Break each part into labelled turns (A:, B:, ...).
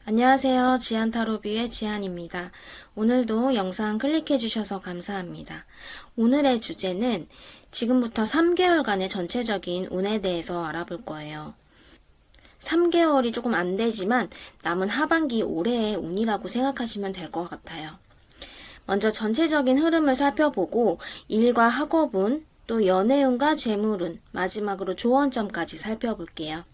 A: 안녕하세요. 지안타로뷰의 지안입니다. 오늘도 영상 클릭해 주셔서 감사합니다. 오늘의 주제는 지금부터 3개월간의 전체적인 운에 대해서 알아볼 거예요. 3개월이 조금 안 되지만 남은 하반기 올해의 운이라고 생각하시면 될 것 같아요. 먼저 전체적인 흐름을 살펴보고 일과 학업운, 또 연애운과 재물운, 마지막으로 조언점까지 살펴볼게요.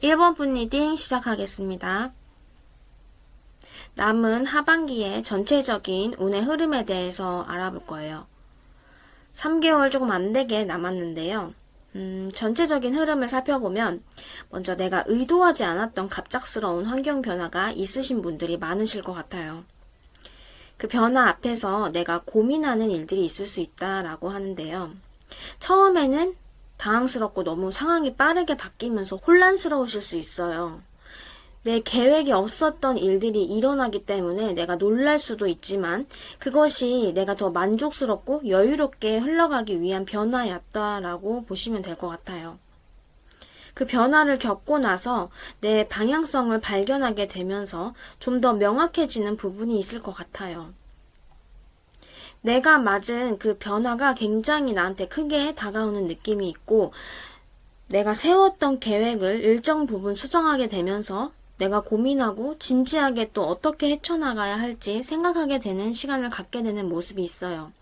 A: 일 번 분리딩 시작하겠습니다. 남은 하반기의 전체적인 운의 흐름에 대해서 알아볼 거예요. 3개월 조금 안 되게 남았는데요. 전체적인 흐름을 살펴보면 먼저 내가 의도하지 않았던 갑작스러운 환경 변화가 있으신 분들이 많으실 것 같아요. 그 변화 앞에서 내가 고민하는 일들이 있을 수 있다라고 하는데요. 처음에는 당황스럽고 너무 상황이 빠르게 바뀌면서 혼란스러우실 수 있어요. 내 계획이 없었던 일들이 일어나기 때문에 내가 놀랄 수도 있지만 그것이 내가 더 만족스럽고 여유롭게 흘러가기 위한 변화였다라고 보시면 될 것 같아요. 그 변화를 겪고 나서 내 방향성을 발견하게 되면서 좀 더 명확해지는 부분이 있을 것 같아요. 내가 맞은 그 변화가 굉장히 나한테 크게 다가오는 느낌이 있고 내가 세웠던 계획을 일정 부분 수정하게 되면서 내가 고민하고 진지하게 또 어떻게 헤쳐나가야 할지 생각하게 되는 시간을 갖게 되는 모습이 있어요.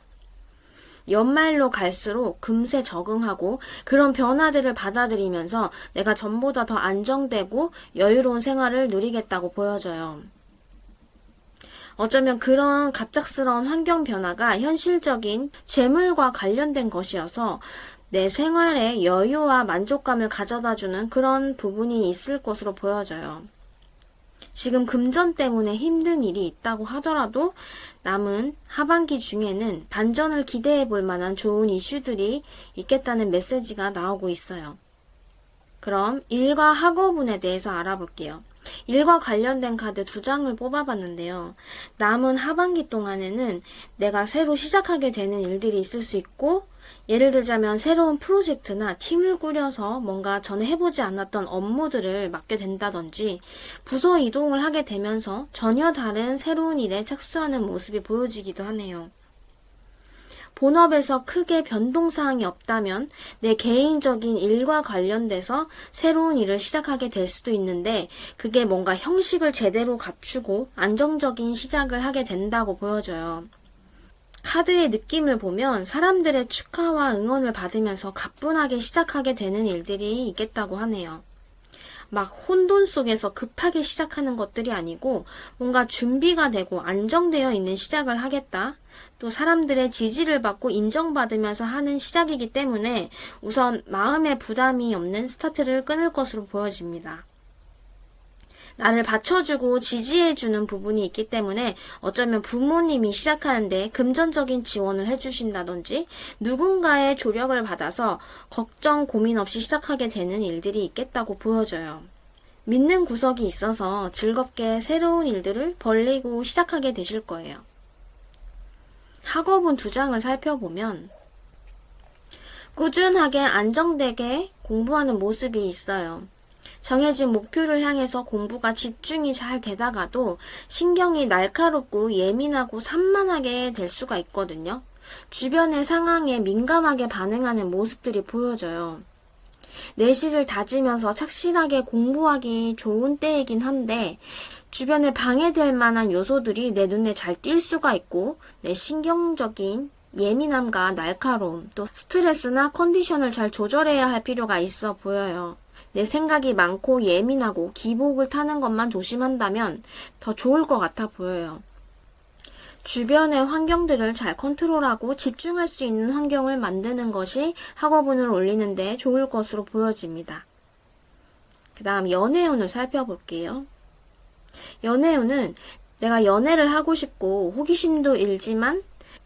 A: 연말로 갈수록 금세 적응하고 그런 변화들을 받아들이면서 내가 전보다 더 안정되고 여유로운 생활을 누리겠다고 보여져요. 어쩌면 그런 갑작스러운 환경 변화가 현실적인 재물과 관련된 것이어서 내 생활에 여유와 만족감을 가져다주는 그런 부분이 있을 것으로 보여져요. 지금 금전 때문에 힘든 일이 있다고 하더라도 남은 하반기 중에는 반전을 기대해 볼 만한 좋은 이슈들이 있겠다는 메시지가 나오고 있어요. 그럼 일과 학업운에 대해서 알아볼게요. 일과 관련된 카드 2장을 뽑아봤는데요. 남은 하반기 동안에는 내가 새로 시작하게 되는 일들이 있을 수 있고, 예를 들자면 새로운 프로젝트나 팀을 꾸려서 뭔가 전에 해보지 않았던 업무들을 맡게 된다든지 부서 이동을 하게 되면서 전혀 다른 새로운 일에 착수하는 모습이 보여지기도 하네요. 본업에서 크게 변동사항이 없다면 내 개인적인 일과 관련돼서 새로운 일을 시작하게 될 수도 있는데 그게 뭔가 형식을 제대로 갖추고 안정적인 시작을 하게 된다고 보여져요. 카드의 느낌을 보면 사람들의 축하와 응원을 받으면서 가뿐하게 시작하게 되는 일들이 있겠다고 하네요. 막 혼돈 속에서 급하게 시작하는 것들이 아니고 뭔가 준비가 되고 안정되어 있는 시작을 하겠다. 또 사람들의 지지를 받고 인정받으면서 하는 시작이기 때문에 우선 마음의 부담이 없는 스타트를 끊을 것으로 보여집니다. 나를 받쳐주고 지지해주는 부분이 있기 때문에 어쩌면 부모님이 시작하는데 금전적인 지원을 해주신다든지 누군가의 조력을 받아서 걱정, 고민 없이 시작하게 되는 일들이 있겠다고 보여져요. 믿는 구석이 있어서 즐겁게 새로운 일들을 벌리고 시작하게 되실 거예요. 학업운 2장을 살펴보면 꾸준하게 안정되게 공부하는 모습이 있어요. 정해진 목표를 향해서 공부가 집중이 잘 되다가도 신경이 날카롭고 예민하고 산만하게 될 수가 있거든요. 주변의 상황에 민감하게 반응하는 모습들이 보여져요. 내실을 다지면서 착실하게 공부하기 좋은 때이긴 한데 주변에 방해될 만한 요소들이 내 눈에 잘 띌 수가 있고 내 신경적인 예민함과 날카로움 또 스트레스나 컨디션을 잘 조절해야 할 필요가 있어 보여요. 내 생각이 많고 예민하고 기복을 타는 것만 조심한다면 더 좋을 것 같아 보여요. 주변의 환경들을 잘 컨트롤하고 집중할 수 있는 환경을 만드는 것이 학업운을 올리는데 좋을 것으로 보여집니다. 그 다음 연애운을 살펴볼게요. 연애운은 내가 연애를 하고 싶고 호기심도 일지만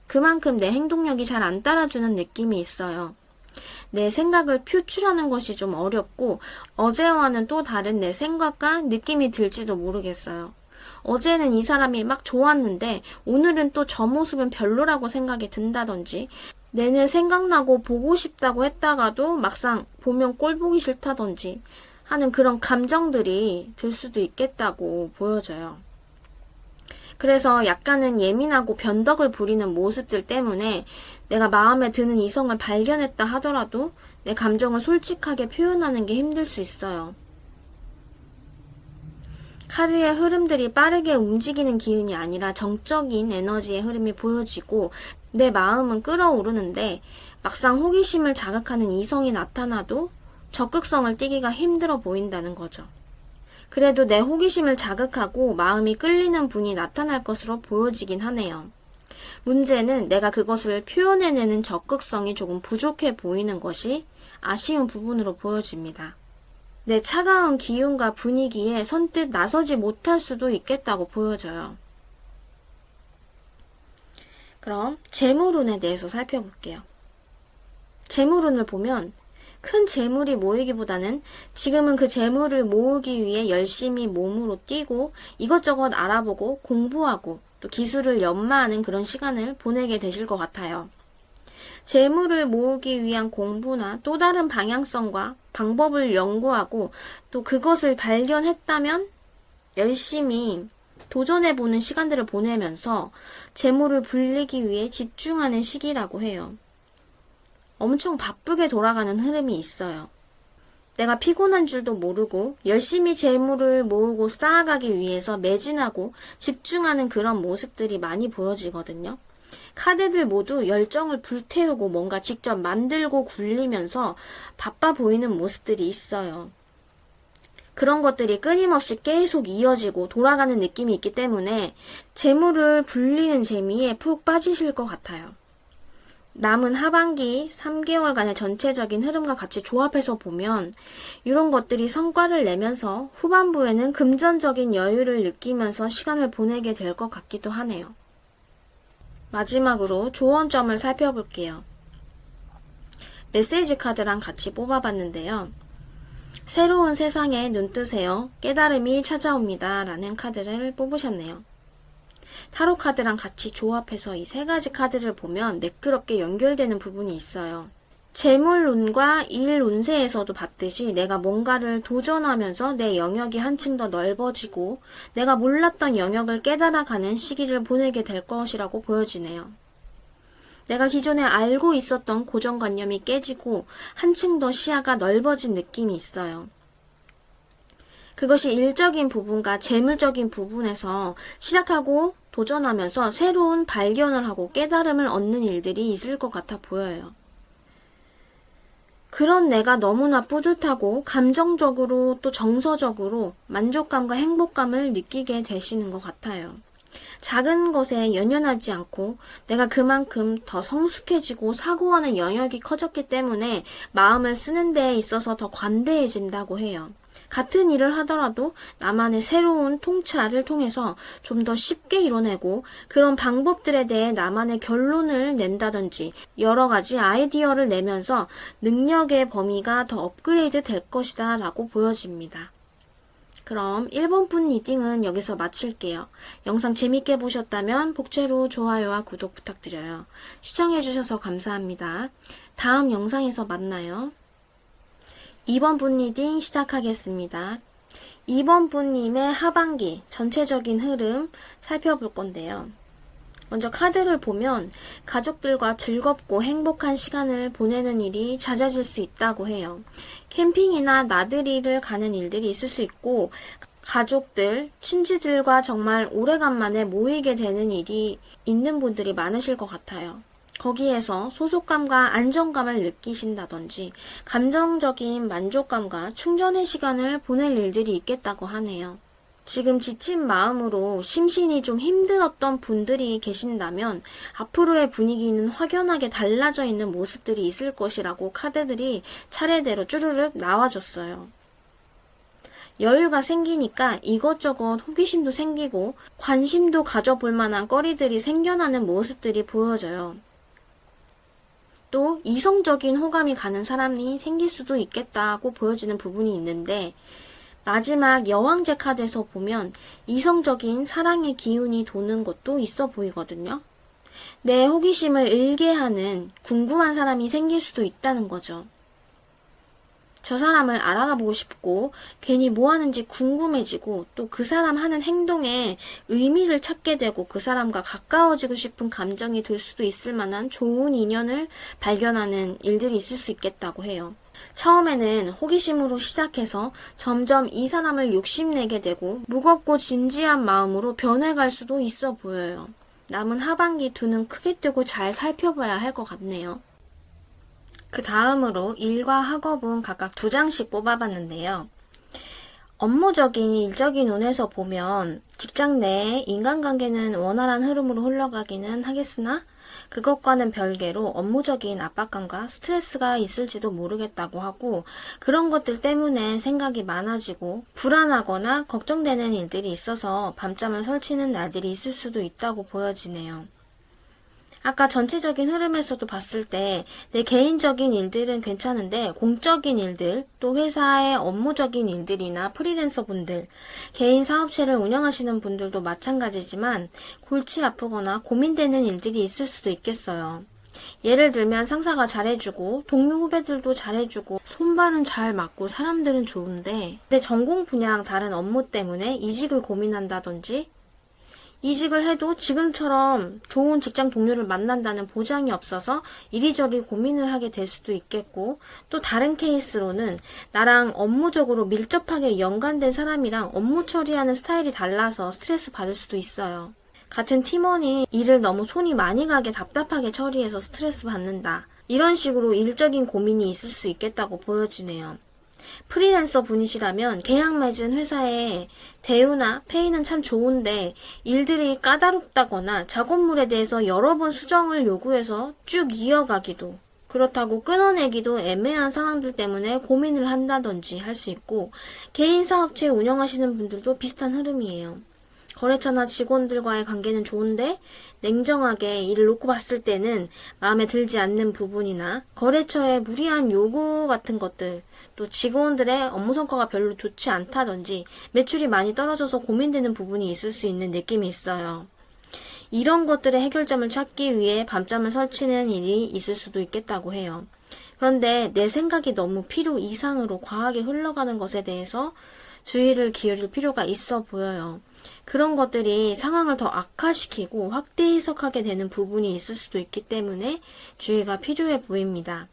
A: 그만큼 내 행동력이 잘 안 따라주는 느낌이 있어요. 내 생각을 표출하는 것이 좀 어렵고 어제와는 또 다른 내 생각과 느낌이 들지도 모르겠어요. 어제는 이 사람이 막 좋았는데 오늘은 또 저 모습은 별로라고 생각이 든다든지 내내 생각나고 보고 싶다고 했다가도 막상 보면 꼴 보기 싫다든지 하는 그런 감정들이 들 수도 있겠다고 보여져요. 그래서 약간은 예민하고 변덕을 부리는 모습들 때문에 내가 마음에 드는 이성을 발견했다 하더라도 내 감정을 솔직하게 표현하는 게 힘들 수 있어요. 카드의 흐름들이 빠르게 움직이는 기운이 아니라 정적인 에너지의 흐름이 보여지고 내 마음은 끓어오르는데 막상 호기심을 자극하는 이성이 나타나도 적극성을 띠기가 힘들어 보인다는 거죠. 그래도 내 호기심을 자극하고 마음이 끌리는 분이 나타날 것으로 보여지긴 하네요. 문제는 내가 그것을 표현해내는 적극성이 조금 부족해 보이는 것이 아쉬운 부분으로 보여집니다. 내 차가운 기운과 분위기에 선뜻 나서지 못할 수도 있겠다고 보여져요. 그럼 재물운에 대해서 살펴볼게요. 재물운을 보면 큰 재물이 모이기보다는 지금은 그 재물을 모으기 위해 열심히 몸으로 뛰고 이것저것 알아보고 공부하고 또 기술을 연마하는 그런 시간을 보내게 되실 것 같아요. 재물을 모으기 위한 공부나 또 다른 방향성과 방법을 연구하고 또 그것을 발견했다면 열심히 도전해보는 시간들을 보내면서 재물을 불리기 위해 집중하는 시기라고 해요. 엄청 바쁘게 돌아가는 흐름이 있어요. 내가 피곤한 줄도 모르고 열심히 재물을 모으고 쌓아가기 위해서 매진하고 집중하는 그런 모습들이 많이 보여지거든요. 카드들 모두 열정을 불태우고 뭔가 직접 만들고 굴리면서 바빠 보이는 모습들이 있어요. 그런 것들이 끊임없이 계속 이어지고 돌아가는 느낌이 있기 때문에 재물을 불리는 재미에 푹 빠지실 것 같아요. 남은 하반기 3개월간의 전체적인 흐름과 같이 조합해서 보면 이런 것들이 성과를 내면서 후반부에는 금전적인 여유를 느끼면서 시간을 보내게 될 것 같기도 하네요. 마지막으로 조언점을 살펴볼게요. 메시지 카드랑 같이 뽑아봤는데요. 새로운 세상에 눈뜨세요. 깨달음이 찾아옵니다. 라는 카드를 뽑으셨네요. 타로 카드랑 같이 조합해서 이 세 가지 카드를 보면 매끄럽게 연결되는 부분이 있어요. 재물운과 일 운세에서도 봤듯이 내가 뭔가를 도전하면서 내 영역이 한층 더 넓어지고 내가 몰랐던 영역을 깨달아가는 시기를 보내게 될 것이라고 보여지네요. 내가 기존에 알고 있었던 고정관념이 깨지고 한층 더 시야가 넓어진 느낌이 있어요. 그것이 일적인 부분과 재물적인 부분에서 시작하고 도전하면서 새로운 발견을 하고 깨달음을 얻는 일들이 있을 것 같아 보여요. 그런 내가 너무나 뿌듯하고 감정적으로 또 정서적으로 만족감과 행복감을 느끼게 되시는 것 같아요. 작은 것에 연연하지 않고 내가 그만큼 더 성숙해지고 사고하는 영역이 커졌기 때문에 마음을 쓰는 데에 있어서 더 관대해진다고 해요. 같은 일을 하더라도 나만의 새로운 통찰을 통해서 좀 더 쉽게 이뤄내고 그런 방법들에 대해 나만의 결론을 낸다든지 여러 가지 아이디어를 내면서 능력의 범위가 더 업그레이드 될 것이다 라고 보여집니다. 그럼 1번분 리딩은 여기서 마칠게요. 영상 재밌게 보셨다면 복제로 좋아요와 구독 부탁드려요. 시청해주셔서 감사합니다. 다음 영상에서 만나요. 2번 분 리딩 시작하겠습니다. 2번 분님의 하반기 전체적인 흐름 살펴볼 건데요. 먼저 카드를 보면 가족들과 즐겁고 행복한 시간을 보내는 일이 잦아질 수 있다고 해요. 캠핑이나 나들이를 가는 일들이 있을 수 있고 가족들, 친지들과 정말 오래간만에 모이게 되는 일이 있는 분들이 많으실 것 같아요. 거기에서 소속감과 안정감을 느끼신다든지 감정적인 만족감과 충전의 시간을 보낼 일들이 있겠다고 하네요. 지금 지친 마음으로 심신이 좀 힘들었던 분들이 계신다면 앞으로의 분위기는 확연하게 달라져 있는 모습들이 있을 것이라고 카드들이 차례대로 쭈르륵 나와줬어요. 여유가 생기니까 이것저것 호기심도 생기고 관심도 가져볼 만한 거리들이 생겨나는 모습들이 보여져요. 또 이성적인 호감이 가는 사람이 생길 수도 있겠다고 보여지는 부분이 있는데 마지막 여왕제 카드에서 보면 이성적인 사랑의 기운이 도는 것도 있어 보이거든요. 내 호기심을 일게 하는 궁금한 사람이 생길 수도 있다는 거죠. 저 사람을 알아가 보고 싶고 괜히 뭐 하는지 궁금해지고 또 그 사람 하는 행동에 의미를 찾게 되고 그 사람과 가까워지고 싶은 감정이 들 수도 있을 만한 좋은 인연을 발견하는 일들이 있을 수 있겠다고 해요. 처음에는 호기심으로 시작해서 점점 이 사람을 욕심내게 되고 무겁고 진지한 마음으로 변해갈 수도 있어 보여요. 남은 하반기 두 눈 크게 뜨고 잘 살펴봐야 할 것 같네요. 그 다음으로 일과 학업은 각각 2장씩 뽑아봤는데요. 업무적인 일적인 운에서 보면 직장 내에 인간관계는 원활한 흐름으로 흘러가기는 하겠으나 그것과는 별개로 업무적인 압박감과 스트레스가 있을지도 모르겠다고 하고 그런 것들 때문에 생각이 많아지고 불안하거나 걱정되는 일들이 있어서 밤잠을 설치는 날들이 있을 수도 있다고 보여지네요. 아까 전체적인 흐름에서도 봤을 때 내 개인적인 일들은 괜찮은데 공적인 일들, 또 회사의 업무적인 일들이나 프리랜서 분들, 개인 사업체를 운영하시는 분들도 마찬가지지만 골치 아프거나 고민되는 일들이 있을 수도 있겠어요. 예를 들면 상사가 잘해주고 동료 후배들도 잘해주고 손발은 잘 맞고 사람들은 좋은데 내 전공 분야랑 다른 업무 때문에 이직을 고민한다든지 이직을 해도 지금처럼 좋은 직장 동료를 만난다는 보장이 없어서 이리저리 고민을 하게 될 수도 있겠고 또 다른 케이스로는 나랑 업무적으로 밀접하게 연관된 사람이랑 업무 처리하는 스타일이 달라서 스트레스 받을 수도 있어요. 같은 팀원이 일을 너무 손이 많이 가게 답답하게 처리해서 스트레스 받는다. 이런 식으로 일적인 고민이 있을 수 있겠다고 보여지네요. 프리랜서 분이시라면 계약 맺은 회사의 대우나 페이는 참 좋은데 일들이 까다롭다거나 작업물에 대해서 여러 번 수정을 요구해서 쭉 이어가기도, 그렇다고 끊어내기도 애매한 상황들 때문에 고민을 한다든지 할 수 있고, 개인 사업체 운영하시는 분들도 비슷한 흐름이에요. 거래처나 직원들과의 관계는 좋은데 냉정하게 일을 놓고 봤을 때는 마음에 들지 않는 부분이나 거래처의 무리한 요구 같은 것들, 또 직원들의 업무 성과가 별로 좋지 않다든지 매출이 많이 떨어져서 고민되는 부분이 있을 수 있는 느낌이 있어요. 이런 것들의 해결점을 찾기 위해 밤잠을 설치는 일이 있을 수도 있겠다고 해요. 그런데 내 생각이 너무 필요 이상으로 과하게 흘러가는 것에 대해서 주의를 기울일 필요가 있어 보여요. 그런 것들이 상황을 더 악화시키고 확대 해석하게 되는 부분이 있을 수도 있기 때문에 주의가 필요해 보입니다.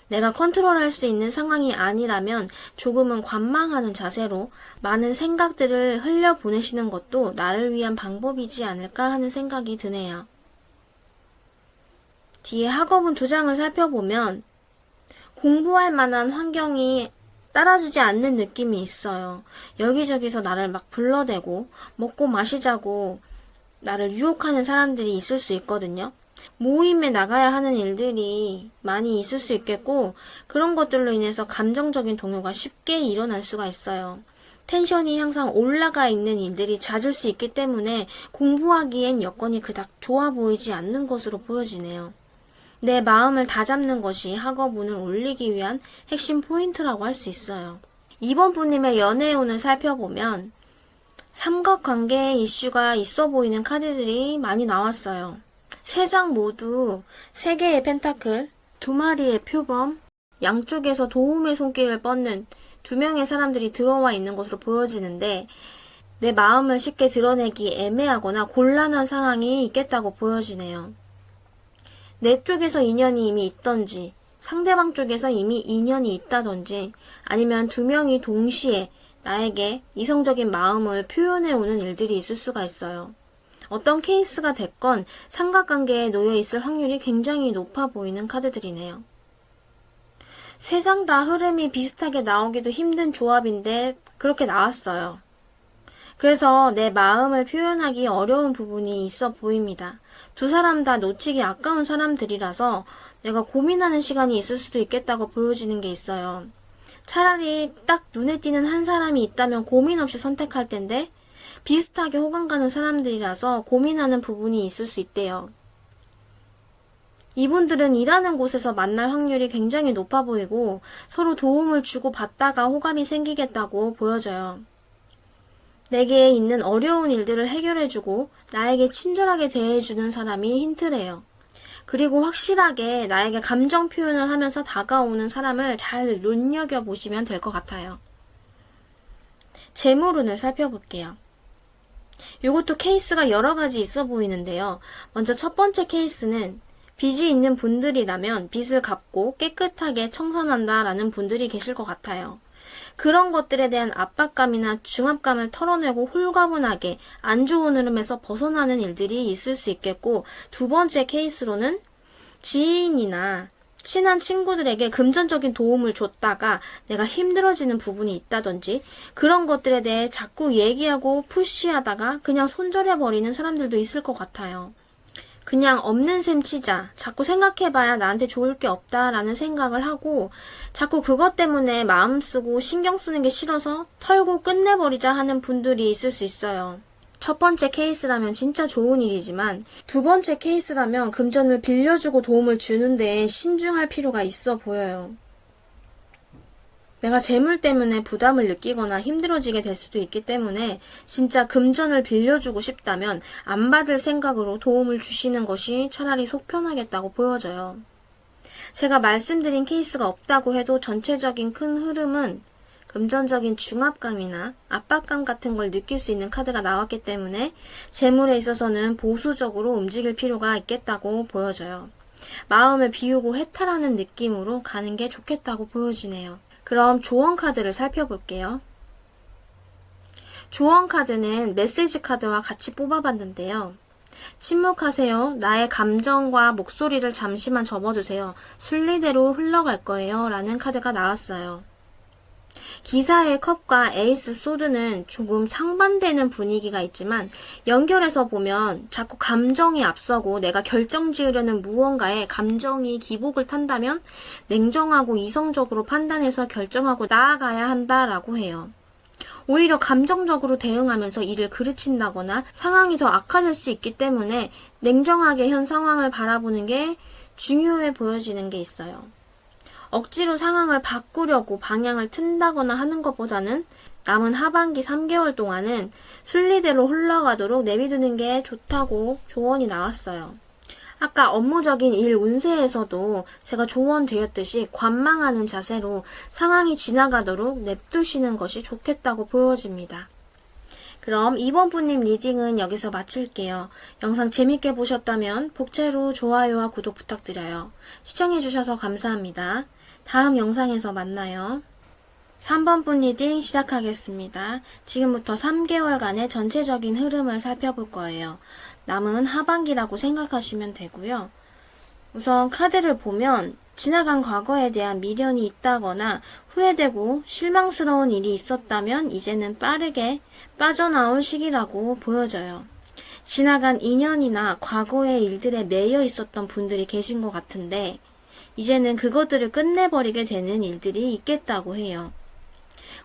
A: 내가 컨트롤할 수 있는 상황이 아니라면 조금은 관망하는 자세로 많은 생각들을 흘려보내시는 것도 나를 위한 방법이지 않을까 하는 생각이 드네요. 뒤에 학업은 2장을 살펴보면 공부할 만한 환경이 따라주지 않는 느낌이 있어요. 여기저기서 나를 막 불러대고 먹고 마시자고 나를 유혹하는 사람들이 있을 수 있거든요. 모임에 나가야 하는 일들이 많이 있을 수 있겠고, 그런 것들로 인해서 감정적인 동요가 쉽게 일어날 수가 있어요. 텐션이 항상 올라가 있는 일들이 잦을 수 있기 때문에 공부하기엔 여건이 그닥 좋아 보이지 않는 것으로 보여지네요. 내 마음을 다잡는 것이 학업운을 올리기 위한 핵심 포인트라고 할 수 있어요. 이번 분님의 연애운을 살펴보면 삼각관계 이슈가 있어 보이는 카드들이 많이 나왔어요. 3장 모두 3개의 펜타클, 2마리의 표범, 양쪽에서 도움의 손길을 뻗는 2명의 사람들이 들어와 있는 것으로 보여지는데, 내 마음을 쉽게 드러내기 애매하거나 곤란한 상황이 있겠다고 보여지네요. 내 쪽에서 인연이 이미 있던지, 상대방 쪽에서 이미 인연이 있다던지, 아니면 2명이 동시에 나에게 이성적인 마음을 표현해오는 일들이 있을 수가 있어요. 어떤 케이스가 됐건 삼각관계에 놓여 있을 확률이 굉장히 높아 보이는 카드들이네요. 3장 다 흐름이 비슷하게 나오기도 힘든 조합인데 그렇게 나왔어요. 그래서 내 마음을 표현하기 어려운 부분이 있어 보입니다. 2 사람 다 놓치기 아까운 사람들이라서 내가 고민하는 시간이 있을 수도 있겠다고 보여지는 게 있어요. 차라리 딱 눈에 띄는 한 사람이 있다면 고민 없이 선택할 텐데 비슷하게 호감 가는 사람들이라서 고민하는 부분이 있을 수 있대요. 이분들은 일하는 곳에서 만날 확률이 굉장히 높아 보이고 서로 도움을 주고 받다가 호감이 생기겠다고 보여져요. 내게 있는 어려운 일들을 해결해주고 나에게 친절하게 대해주는 사람이 힌트래요. 그리고 확실하게 나에게 감정 표현을 하면서 다가오는 사람을 잘 눈여겨보시면 될 것 같아요. 재물운을 살펴볼게요. 이것도 케이스가 여러 가지 있어 보이는데요. 먼저 첫 번째 케이스는 빚이 있는 분들이라면 빚을 갚고 깨끗하게 청산한다라는 분들이 계실 것 같아요. 그런 것들에 대한 압박감이나 중압감을 털어내고 홀가분하게 안 좋은 흐름에서 벗어나는 일들이 있을 수 있겠고, 2번째 케이스로는 지인이나 친한 친구들에게 금전적인 도움을 줬다가 내가 힘들어지는 부분이 있다든지 그런 것들에 대해 자꾸 얘기하고 푸시하다가 그냥 손절해버리는 사람들도 있을 것 같아요. 그냥 없는 셈 치자, 자꾸 생각해봐야 나한테 좋을 게 없다라는 생각을 하고 자꾸 그것 때문에 마음 쓰고 신경 쓰는 게 싫어서 털고 끝내버리자 하는 분들이 있을 수 있어요. 첫 번째 케이스라면 진짜 좋은 일이지만 2번째 케이스라면 금전을 빌려주고 도움을 주는데 신중할 필요가 있어 보여요. 내가 재물 때문에 부담을 느끼거나 힘들어지게 될 수도 있기 때문에 진짜 금전을 빌려주고 싶다면 안 받을 생각으로 도움을 주시는 것이 차라리 속 편하겠다고 보여져요. 제가 말씀드린 케이스가 없다고 해도 전체적인 큰 흐름은 금전적인 중압감이나 압박감 같은 걸 느낄 수 있는 카드가 나왔기 때문에 재물에 있어서는 보수적으로 움직일 필요가 있겠다고 보여져요. 마음을 비우고 해탈하는 느낌으로 가는 게 좋겠다고 보여지네요. 그럼 조언 카드를 살펴볼게요. 조언 카드는 메시지 카드와 같이 뽑아봤는데요. 침묵하세요. 나의 감정과 목소리를 잠시만 접어주세요. 순리대로 흘러갈 거예요. 라는 카드가 나왔어요. 기사의 컵과 에이스 소드는 조금 상반되는 분위기가 있지만 연결해서 보면 자꾸 감정이 앞서고 내가 결정 지으려는 무언가에 감정이 기복을 탄다면 냉정하고 이성적으로 판단해서 결정하고 나아가야 한다라고 해요. 오히려 감정적으로 대응하면서 일을 그르친다거나 상황이 더 악화될 수 있기 때문에 냉정하게 현 상황을 바라보는 게 중요해 보여지는 게 있어요. 억지로 상황을 바꾸려고 방향을 튼다거나 하는 것보다는 남은 하반기 3개월 동안은 순리대로 흘러가도록 내비두는 게 좋다고 조언이 나왔어요. 아까 업무적인 일 운세에서도 제가 조언 드렸듯이 관망하는 자세로 상황이 지나가도록 냅두시는 것이 좋겠다고 보여집니다. 그럼 이번 분님 리딩은 여기서 마칠게요. 영상 재밌게 보셨다면 복채로 좋아요와 구독 부탁드려요. 시청해주셔서 감사합니다. 다음 영상에서 만나요. 3번 분 리딩 시작하겠습니다. 지금부터 3개월간의 전체적인 흐름을 살펴볼 거예요. 남은 하반기라고 생각하시면 되고요. 우선 카드를 보면 지나간 과거에 대한 미련이 있다거나 후회되고 실망스러운 일이 있었다면 이제는 빠르게 빠져나올 시기라고 보여져요. 지나간 인연이나 과거의 일들에 매여 있었던 분들이 계신 것 같은데 이제는 그것들을 끝내버리게 되는 일들이 있겠다고 해요.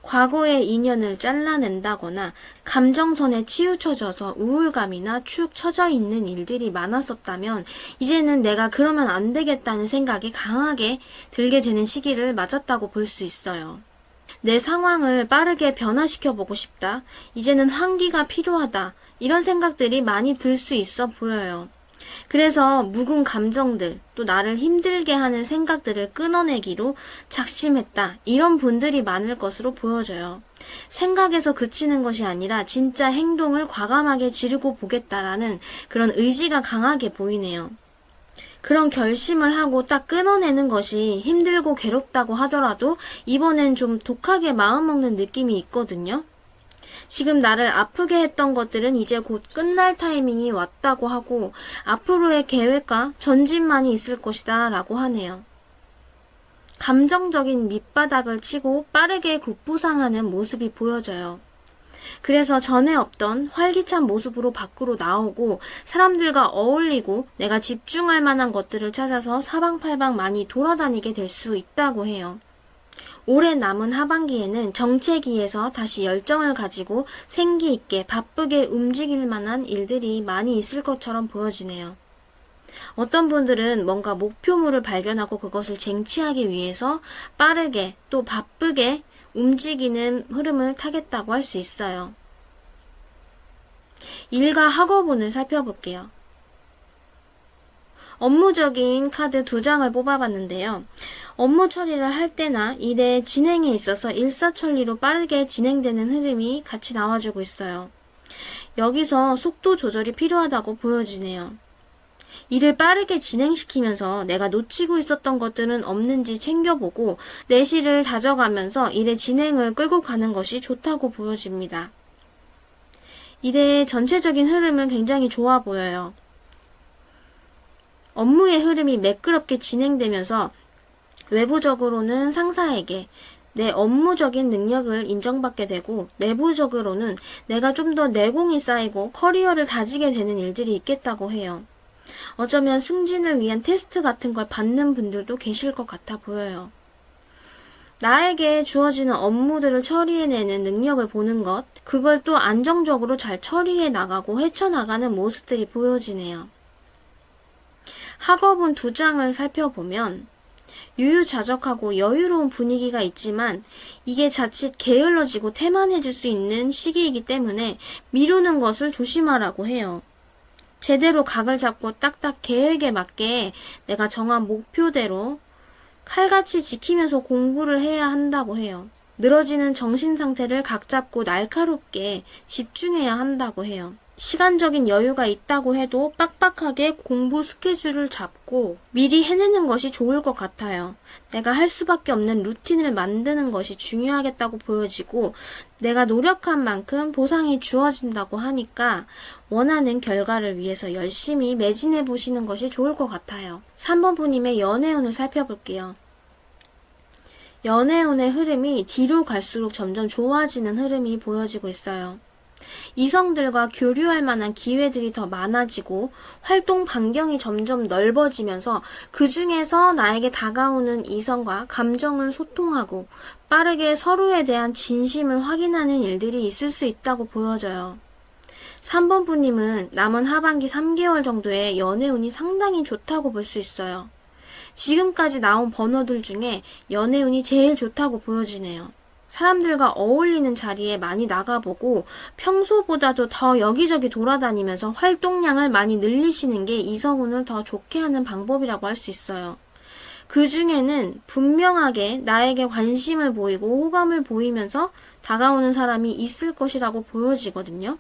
A: 과거의 인연을 잘라낸다거나 감정선에 치우쳐져서 우울감이나 축 처져 있는 일들이 많았었다면 이제는 내가 그러면 안 되겠다는 생각이 강하게 들게 되는 시기를 맞았다고 볼 수 있어요. 내 상황을 빠르게 변화시켜 보고 싶다. 이제는 환기가 필요하다. 이런 생각들이 많이 들 수 있어 보여요. 그래서 묵은 감정들, 또 나를 힘들게 하는 생각들을 끊어내기로 작심했다. 이런 분들이 많을 것으로 보여져요. 생각에서 그치는 것이 아니라 진짜 행동을 과감하게 지르고 보겠다라는 그런 의지가 강하게 보이네요. 그런 결심을 하고 딱 끊어내는 것이 힘들고 괴롭다고 하더라도 이번엔 좀 독하게 마음먹는 느낌이 있거든요. 지금 나를 아프게 했던 것들은 이제 곧 끝날 타이밍이 왔다고 하고 앞으로의 계획과 전진만이 있을 것이다 라고 하네요. 감정적인 밑바닥을 치고 빠르게 급부상하는 모습이 보여져요. 그래서 전에 없던 활기찬 모습으로 밖으로 나오고 사람들과 어울리고 내가 집중할 만한 것들을 찾아서 사방팔방 많이 돌아다니게 될 수 있다고 해요. 올해 남은 하반기에는 정체기에서 다시 열정을 가지고 생기 있게 바쁘게 움직일 만한 일들이 많이 있을 것처럼 보여지네요. 어떤 분들은 뭔가 목표물을 발견하고 그것을 쟁취하기 위해서 빠르게 또 바쁘게 움직이는 흐름을 타겠다고 할 수 있어요. 일과 학업운을 살펴볼게요. 업무적인 카드 2장을 뽑아봤는데요. 업무 처리를 할 때나 일의 진행에 있어서 일사천리로 빠르게 진행되는 흐름이 같이 나와주고 있어요. 여기서 속도 조절이 필요하다고 보여지네요. 일을 빠르게 진행시키면서 내가 놓치고 있었던 것들은 없는지 챙겨보고 내실을 다져가면서 일의 진행을 끌고 가는 것이 좋다고 보여집니다. 일의 전체적인 흐름은 굉장히 좋아 보여요. 업무의 흐름이 매끄럽게 진행되면서 외부적으로는 상사에게 내 업무적인 능력을 인정받게 되고 내부적으로는 내가 좀 더 내공이 쌓이고 커리어를 다지게 되는 일들이 있겠다고 해요. 어쩌면 승진을 위한 테스트 같은 걸 받는 분들도 계실 것 같아 보여요. 나에게 주어지는 업무들을 처리해내는 능력을 보는 것, 그걸 또 안정적으로 잘 처리해 나가고 헤쳐나가는 모습들이 보여지네요. 학업은 2장을 살펴보면 유유자적하고 여유로운 분위기가 있지만 이게 자칫 게을러지고 태만해질 수 있는 시기이기 때문에 미루는 것을 조심하라고 해요. 제대로 각을 잡고 딱딱 계획에 맞게 내가 정한 목표대로 칼같이 지키면서 공부를 해야 한다고 해요. 늘어지는 정신 상태를 각 잡고 날카롭게 집중해야 한다고 해요. 시간적인 여유가 있다고 해도 빡빡하게 공부 스케줄을 잡고 미리 해내는 것이 좋을 것 같아요. 내가 할 수밖에 없는 루틴을 만드는 것이 중요하겠다고 보여지고 내가 노력한 만큼 보상이 주어진다고 하니까 원하는 결과를 위해서 열심히 매진해 보시는 것이 좋을 것 같아요. 3번 분님의 연애운을 살펴볼게요. 연애운의 흐름이 뒤로 갈수록 점점 좋아지는 흐름이 보여지고 있어요. 이성들과 교류할 만한 기회들이 더 많아지고 활동 반경이 점점 넓어지면서 그 중에서 나에게 다가오는 이성과 감정을 소통하고 빠르게 서로에 대한 진심을 확인하는 일들이 있을 수 있다고 보여져요. 3번 분님은 남은 하반기 3개월 정도의 연애운이 상당히 좋다고 볼 수 있어요. 지금까지 나온 번호들 중에 연애운이 제일 좋다고 보여지네요. 사람들과 어울리는 자리에 많이 나가보고 평소보다도 더 여기저기 돌아다니면서 활동량을 많이 늘리시는 게 이성운을 더 좋게 하는 방법이라고 할 수 있어요. 그 중에는 분명하게 나에게 관심을 보이고 호감을 보이면서 다가오는 사람이 있을 것이라고 보여지거든요.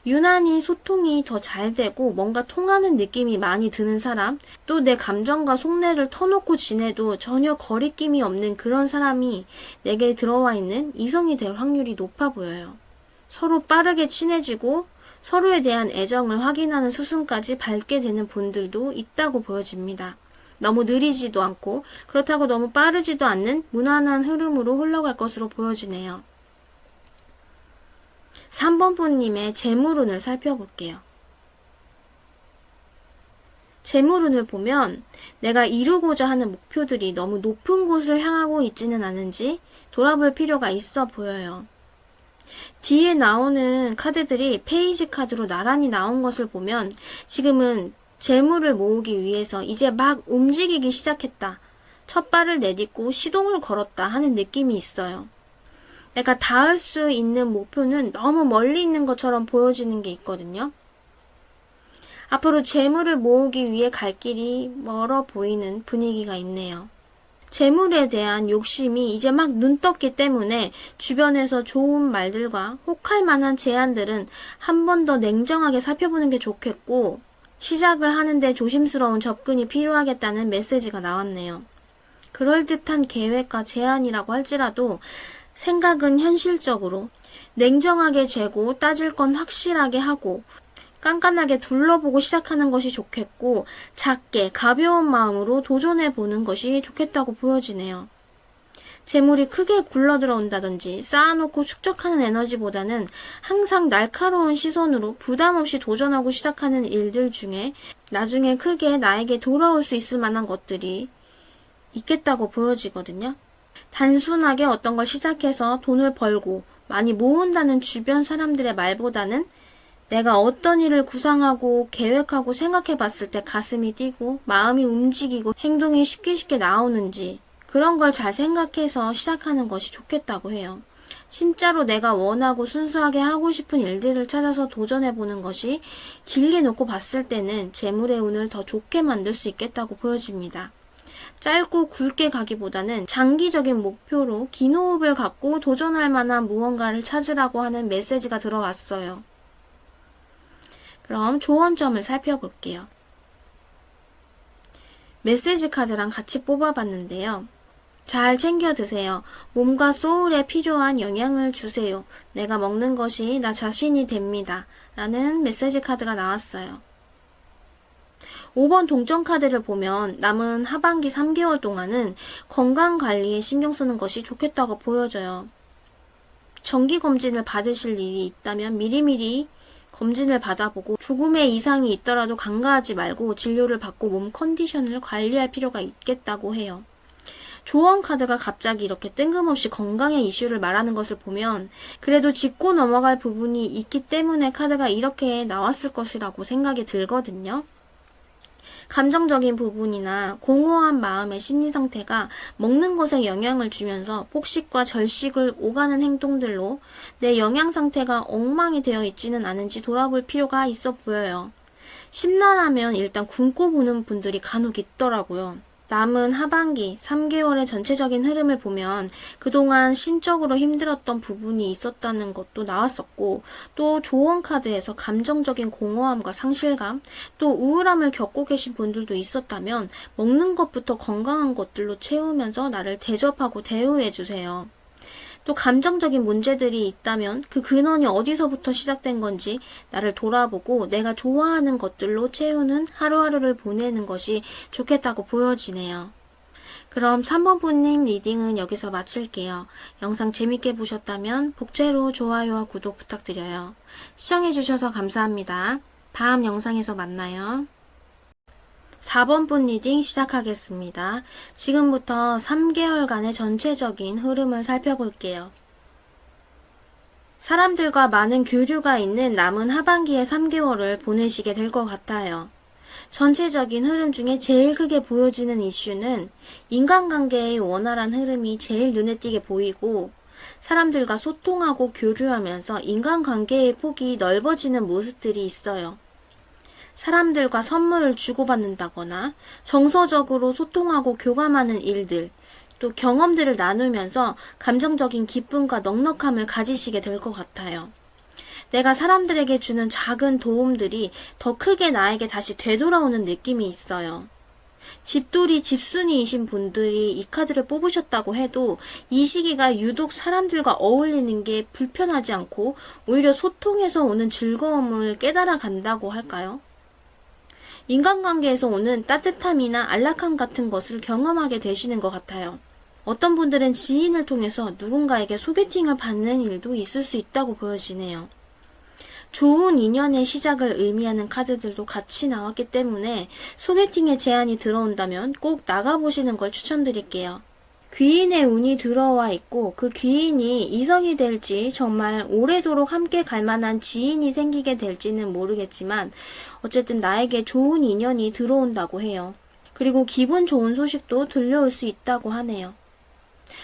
A: 유난히 소통이 더 잘 되고 뭔가 통하는 느낌이 많이 드는 사람, 또 내 감정과 속내를 터놓고 지내도 전혀 거리낌이 없는 그런 사람이 내게 들어와 있는 이성이 될 확률이 높아 보여요. 서로 빠르게 친해지고 서로에 대한 애정을 확인하는 수순까지 밟게 되는 분들도 있다고 보여집니다. 너무 느리지도 않고 그렇다고 너무 빠르지도 않는 무난한 흐름으로 흘러갈 것으로 보여지네요. 3번 분님의 재물운을 살펴볼게요. 재물운을 보면 내가 이루고자 하는 목표들이 너무 높은 곳을 향하고 있지는 않은지 돌아볼 필요가 있어 보여요. 뒤에 나오는 카드들이 페이지 카드로 나란히 나온 것을 보면 지금은 재물을 모으기 위해서 이제 막 움직이기 시작했다. 첫 발을 내딛고 시동을 걸었다 하는 느낌이 있어요. 내가 닿을 수 있는 목표는 너무 멀리 있는 것처럼 보여지는 게 있거든요. 앞으로 재물을 모으기 위해 갈 길이 멀어 보이는 분위기가 있네요. 재물에 대한 욕심이 이제 막 눈떴기 때문에 주변에서 좋은 말들과 혹할 만한 제안들은 한 번 더 냉정하게 살펴보는 게 좋겠고 시작을 하는데 조심스러운 접근이 필요하겠다는 메시지가 나왔네요. 그럴듯한 계획과 제안이라고 할지라도 생각은 현실적으로 냉정하게 재고 따질 건 확실하게 하고 깐깐하게 둘러보고 시작하는 것이 좋겠고 작게 가벼운 마음으로 도전해보는 것이 좋겠다고 보여지네요. 재물이 크게 굴러들어온다든지 쌓아놓고 축적하는 에너지보다는 항상 날카로운 시선으로 부담없이 도전하고 시작하는 일들 중에 나중에 크게 나에게 돌아올 수 있을 만한 것들이 있겠다고 보여지거든요. 단순하게 어떤 걸 시작해서 돈을 벌고 많이 모은다는 주변 사람들의 말보다는 내가 어떤 일을 구상하고 계획하고 생각해 봤을 때 가슴이 뛰고 마음이 움직이고 행동이 쉽게 나오는지 그런 걸 잘 생각해서 시작하는 것이 좋겠다고 해요. 진짜로 내가 원하고 순수하게 하고 싶은 일들을 찾아서 도전해보는 것이 길게 놓고 봤을 때는 재물의 운을 더 좋게 만들 수 있겠다고 보여집니다. 짧고 굵게 가기보다는 장기적인 목표로 긴 호흡을 갖고 도전할 만한 무언가를 찾으라고 하는 메시지가 들어왔어요. 그럼 조언점을 살펴볼게요. 메시지 카드랑 같이 뽑아봤는데요. 잘 챙겨 드세요. 몸과 소울에 필요한 영양을 주세요. 내가 먹는 것이 나 자신이 됩니다. 라는 메시지 카드가 나왔어요. 5번 동점 카드를 보면 남은 하반기 3개월 동안은 건강관리에 신경 쓰는 것이 좋겠다고 보여져요. 정기검진을 받으실 일이 있다면 미리미리 검진을 받아보고 조금의 이상이 있더라도 간과하지 말고 진료를 받고 몸 컨디션을 관리할 필요가 있겠다고 해요. 조언 카드가 갑자기 이렇게 뜬금없이 건강의 이슈를 말하는 것을 보면 그래도 짚고 넘어갈 부분이 있기 때문에 카드가 이렇게 나왔을 것이라고 생각이 들거든요. 감정적인 부분이나 공허한 마음의 심리 상태가 먹는 것에 영향을 주면서 폭식과 절식을 오가는 행동들로 내 영양 상태가 엉망이 되어 있지는 않은지 돌아볼 필요가 있어 보여요. 심란하면 일단 굶고 보는 분들이 간혹 있더라고요. 남은 하반기 3개월의 전체적인 흐름을 보면 그동안 심적으로 힘들었던 부분이 있었다는 것도 나왔었고, 또 조언 카드에서 감정적인 공허함과 상실감, 또 우울함을 겪고 계신 분들도 있었다면 먹는 것부터 건강한 것들로 채우면서 나를 대접하고 대우해 주세요. 또 감정적인 문제들이 있다면 그 근원이 어디서부터 시작된 건지 나를 돌아보고 내가 좋아하는 것들로 채우는 하루하루를 보내는 것이 좋겠다고 보여지네요. 그럼 3번 분님 리딩은 여기서 마칠게요. 영상 재밌게 보셨다면 복제로 좋아요와 구독 부탁드려요. 시청해주셔서 감사합니다. 다음 영상에서 만나요. 4번 분 리딩 시작하겠습니다. 지금부터 3개월간의 전체적인 흐름을 살펴볼게요. 사람들과 많은 교류가 있는 남은 하반기의 3개월을 보내시게 될 것 같아요. 전체적인 흐름 중에 제일 크게 보여지는 이슈는 인간관계의 원활한 흐름이 제일 눈에 띄게 보이고, 사람들과 소통하고 교류하면서 인간관계의 폭이 넓어지는 모습들이 있어요. 사람들과 선물을 주고받는다거나 정서적으로 소통하고 교감하는 일들, 또 경험들을 나누면서 감정적인 기쁨과 넉넉함을 가지시게 될 것 같아요. 내가 사람들에게 주는 작은 도움들이 더 크게 나에게 다시 되돌아오는 느낌이 있어요. 집돌이 집순이이신 분들이 이 카드를 뽑으셨다고 해도 이 시기가 유독 사람들과 어울리는 게 불편하지 않고 오히려 소통에서 오는 즐거움을 깨달아 간다고 할까요? 인간관계에서 오는 따뜻함이나 안락함 같은 것을 경험하게 되시는 것 같아요. 어떤 분들은 지인을 통해서 누군가에게 소개팅을 받는 일도 있을 수 있다고 보여지네요. 좋은 인연의 시작을 의미하는 카드들도 같이 나왔기 때문에 소개팅의 제안이 들어온다면 꼭 나가보시는 걸 추천드릴게요. 귀인의 운이 들어와 있고 그 귀인이 이성이 될지 정말 오래도록 함께 갈 만한 지인이 생기게 될지는 모르겠지만 어쨌든 나에게 좋은 인연이 들어온다고 해요. 그리고 기분 좋은 소식도 들려올 수 있다고 하네요.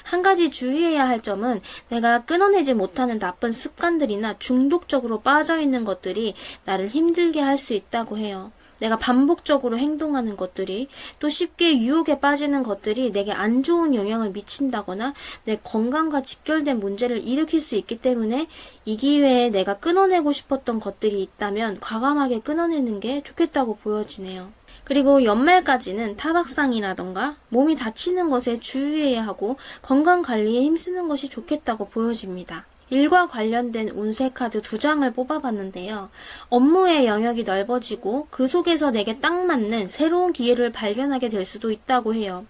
A: 한 가지 주의해야 할 점은 내가 끊어내지 못하는 나쁜 습관들이나 중독적으로 빠져있는 것들이 나를 힘들게 할 수 있다고 해요. 내가 반복적으로 행동하는 것들이, 또 쉽게 유혹에 빠지는 것들이 내게 안 좋은 영향을 미친다거나 내 건강과 직결된 문제를 일으킬 수 있기 때문에 이 기회에 내가 끊어내고 싶었던 것들이 있다면 과감하게 끊어내는 게 좋겠다고 보여지네요. 그리고 연말까지는 타박상이라던가 몸이 다치는 것에 주의해야 하고 건강관리에 힘쓰는 것이 좋겠다고 보여집니다. 일과 관련된 운세 카드 2장을 뽑아봤는데요. 업무의 영역이 넓어지고 그 속에서 내게 딱 맞는 새로운 기회를 발견하게 될 수도 있다고 해요.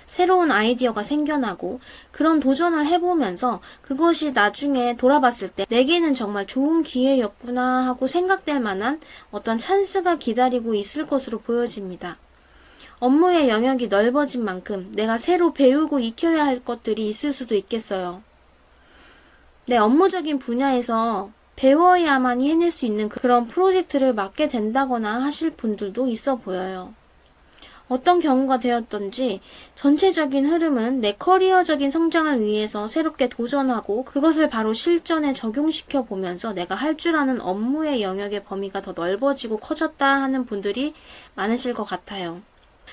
A: 새로운 아이디어가 생겨나고 그런 도전을 해보면서 그것이 나중에 돌아봤을 때 내게는 정말 좋은 기회였구나 하고 생각될 만한 어떤 찬스가 기다리고 있을 것으로 보여집니다. 업무의 영역이 넓어진 만큼 내가 새로 배우고 익혀야 할 것들이 있을 수도 있겠어요. 내 업무적인 분야에서 배워야만이 해낼 수 있는 그런 프로젝트를 맡게 된다거나 하실 분들도 있어 보여요. 어떤 경우가 되었던지 전체적인 흐름은 내 커리어적인 성장을 위해서 새롭게 도전하고 그것을 바로 실전에 적용시켜 보면서 내가 할 줄 아는 업무의 영역의 범위가 더 넓어지고 커졌다 하는 분들이 많으실 것 같아요.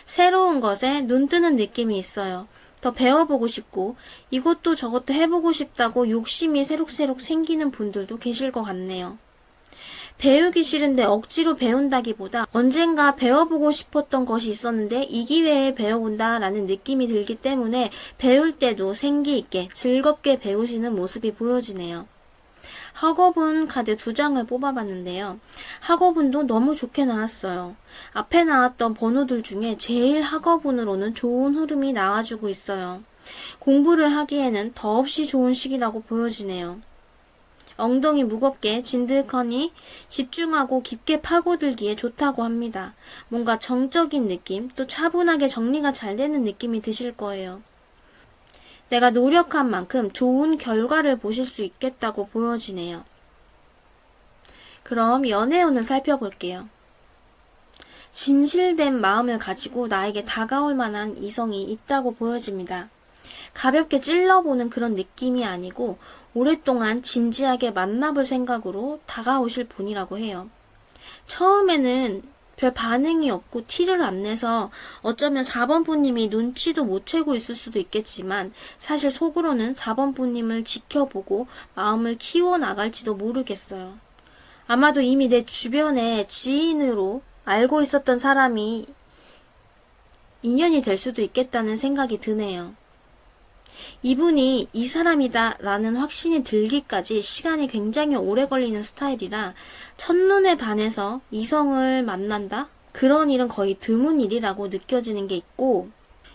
A: 새로운 것에 눈 뜨는 느낌이 있어요. 더 배워보고 싶고 이것도 저것도 해보고 싶다고 욕심이 새록새록 생기는 분들도 계실 것 같네요. 배우기 싫은데 억지로 배운다기보다 언젠가 배워보고 싶었던 것이 있었는데 이 기회에 배워본다 라는 느낌이 들기 때문에 배울 때도 생기 있게 즐겁게 배우시는 모습이 보여지네요. 학업운 카드 2장을 뽑아봤는데요. 학업운도 너무 좋게 나왔어요. 앞에 나왔던 번호들 중에 제일 학업운으로는 좋은 흐름이 나와주고 있어요. 공부를 하기에는 더없이 좋은 시기라고 보여지네요. 엉덩이 무겁게 진득하니 집중하고 깊게 파고들기에 좋다고 합니다. 뭔가 정적인 느낌, 또 차분하게 정리가 잘 되는 느낌이 드실 거예요. 내가 노력한 만큼 좋은 결과를 보실 수 있겠다고 보여지네요. 그럼 연애운을 살펴볼게요. 진실된 마음을 가지고 나에게 다가올 만한 이성이 있다고 보여집니다. 가볍게 찔러보는 그런 느낌이 아니고 오랫동안 진지하게 만나볼 생각으로 다가오실 분이라고 해요. 처음에는 별 반응이 없고 티를 안 내서 어쩌면 4번 부님이 눈치도 못 채고 있을 수도 있겠지만 사실 속으로는 4번 부님을 지켜보고 마음을 키워나갈지도 모르겠어요. 아마도 이미 내 주변에 지인으로 알고 있었던 사람이 인연이 될 수도 있겠다는 생각이 드네요. 이분이 이 사람이다 라는 확신이 들기까지 시간이 굉장히 오래 걸리는 스타일이라 첫눈에 반해서 이성을 만난다? 그런 일은 거의 드문 일이라고 느껴지는 게 있고,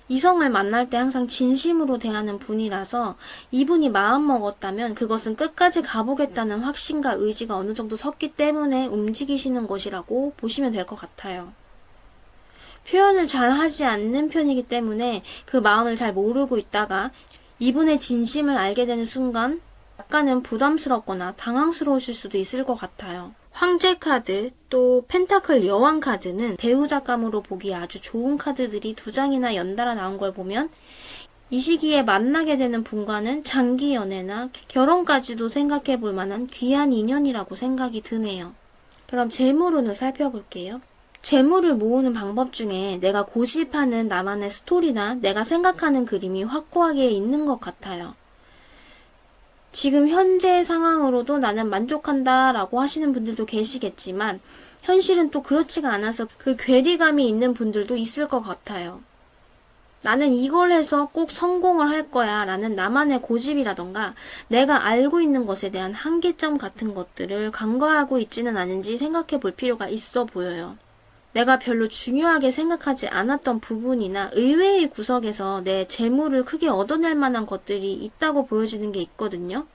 A: 이성을 만날 때 항상 진심으로 대하는 분이라서 이분이 마음먹었다면 그것은 끝까지 가보겠다는 확신과 의지가 어느 정도 섰기 때문에 움직이시는 것이라고 보시면 될 것 같아요. 표현을 잘 하지 않는 편이기 때문에 그 마음을 잘 모르고 있다가 이분의 진심을 알게 되는 순간 약간은 부담스럽거나 당황스러우실 수도 있을 것 같아요. 황제 카드, 또 펜타클 여왕 카드는 배우자감으로 보기 아주 좋은 카드들이 2장이나 연달아 나온 걸 보면 이 시기에 만나게 되는 분과는 장기 연애나 결혼까지도 생각해 볼 만한 귀한 인연이라고 생각이 드네요. 그럼 재물운을 살펴볼게요. 재물을 모으는 방법 중에 내가 고집하는 나만의 스토리나 내가 생각하는 그림이 확고하게 있는 것 같아요. 지금 현재 상황으로도 나는 만족한다 라고 하시는 분들도 계시겠지만 현실은 또 그렇지가 않아서 그 괴리감이 있는 분들도 있을 것 같아요. 나는 이걸 해서 꼭 성공을 할 거야 라는 나만의 고집이라던가 내가 알고 있는 것에 대한 한계점 같은 것들을 간과하고 있지는 않은지 생각해 볼 필요가 있어 보여요. 내가 별로 중요하게 생각하지 않았던 부분이나 의외의 구석에서 내 재물을 크게 얻어낼 만한 것들이 있다고 보여지는 게 있거든요.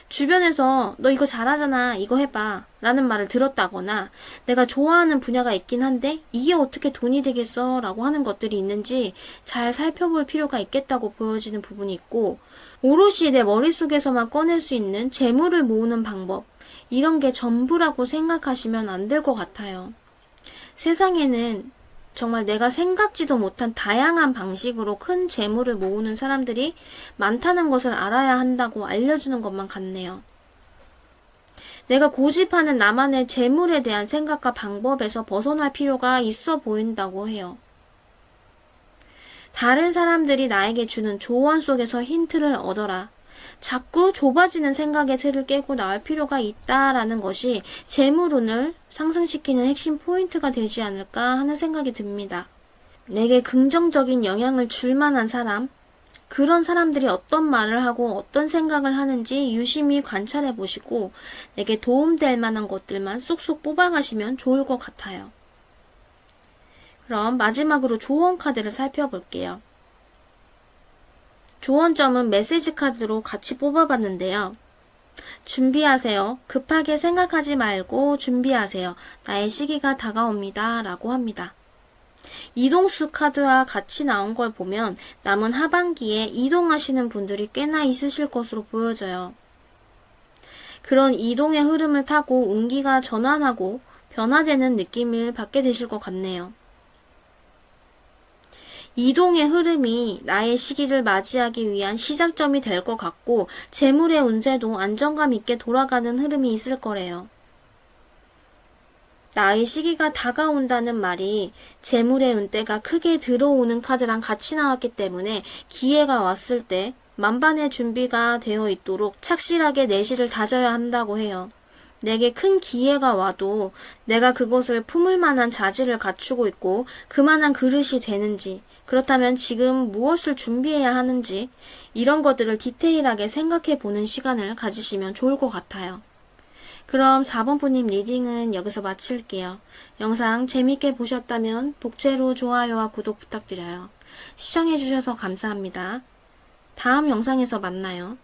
A: 주변에서 너 이거 잘하잖아, 이거 해봐 라는 말을 들었다거나 내가 좋아하는 분야가 있긴 한데 이게 어떻게 돈이 되겠어 라고 하는 것들이 있는지 잘 살펴볼 필요가 있겠다고 보여지는 부분이 있고, 오롯이 내 머릿속에서만 꺼낼 수 있는 재물을 모으는 방법, 이런 게 전부라고 생각하시면 안 될 것 같아요. 세상에는 정말 내가 생각지도 못한 다양한 방식으로 큰 재물을 모으는 사람들이 많다는 것을 알아야 한다고 알려주는 것만 같네요. 내가 고집하는 나만의 재물에 대한 생각과 방법에서 벗어날 필요가 있어 보인다고 해요. 다른 사람들이 나에게 주는 조언 속에서 힌트를 얻어라. 자꾸 좁아지는 생각의 틀을 깨고 나올 필요가 있다라는 것이 재물운을 상승시키는 핵심 포인트가 되지 않을까 하는 생각이 듭니다. 내게 긍정적인 영향을 줄 만한 사람, 그런 사람들이 어떤 말을 하고 어떤 생각을 하는지 유심히 관찰해 보시고 내게 도움될 만한 것들만 쏙쏙 뽑아가시면 좋을 것 같아요. 그럼 마지막으로 조언 카드를 살펴볼게요. 조언점은 메시지 카드로 같이 뽑아봤는데요. 준비하세요. 급하게 생각하지 말고 준비하세요. 나의 시기가 다가옵니다. 라고 합니다. 이동수 카드와 같이 나온 걸 보면 남은 하반기에 이동하시는 분들이 꽤나 있으실 것으로 보여져요. 그런 이동의 흐름을 타고 운기가 전환하고 변화되는 느낌을 받게 되실 것 같네요. 이동의 흐름이 나의 시기를 맞이하기 위한 시작점이 될 것 같고 재물의 운세도 안정감 있게 돌아가는 흐름이 있을 거래요. 나의 시기가 다가온다는 말이 재물의 운대가 크게 들어오는 카드랑 같이 나왔기 때문에 기회가 왔을 때 만반의 준비가 되어 있도록 착실하게 내실을 다져야 한다고 해요. 내게 큰 기회가 와도 내가 그것을 품을 만한 자질을 갖추고 있고 그만한 그릇이 되는지, 그렇다면 지금 무엇을 준비해야 하는지 이런 것들을 디테일하게 생각해 보는 시간을 가지시면 좋을 것 같아요. 그럼 4번 부님 리딩은 여기서 마칠게요. 영상 재밌게 보셨다면 복제로 좋아요와 구독 부탁드려요. 시청해주셔서 감사합니다. 다음 영상에서 만나요.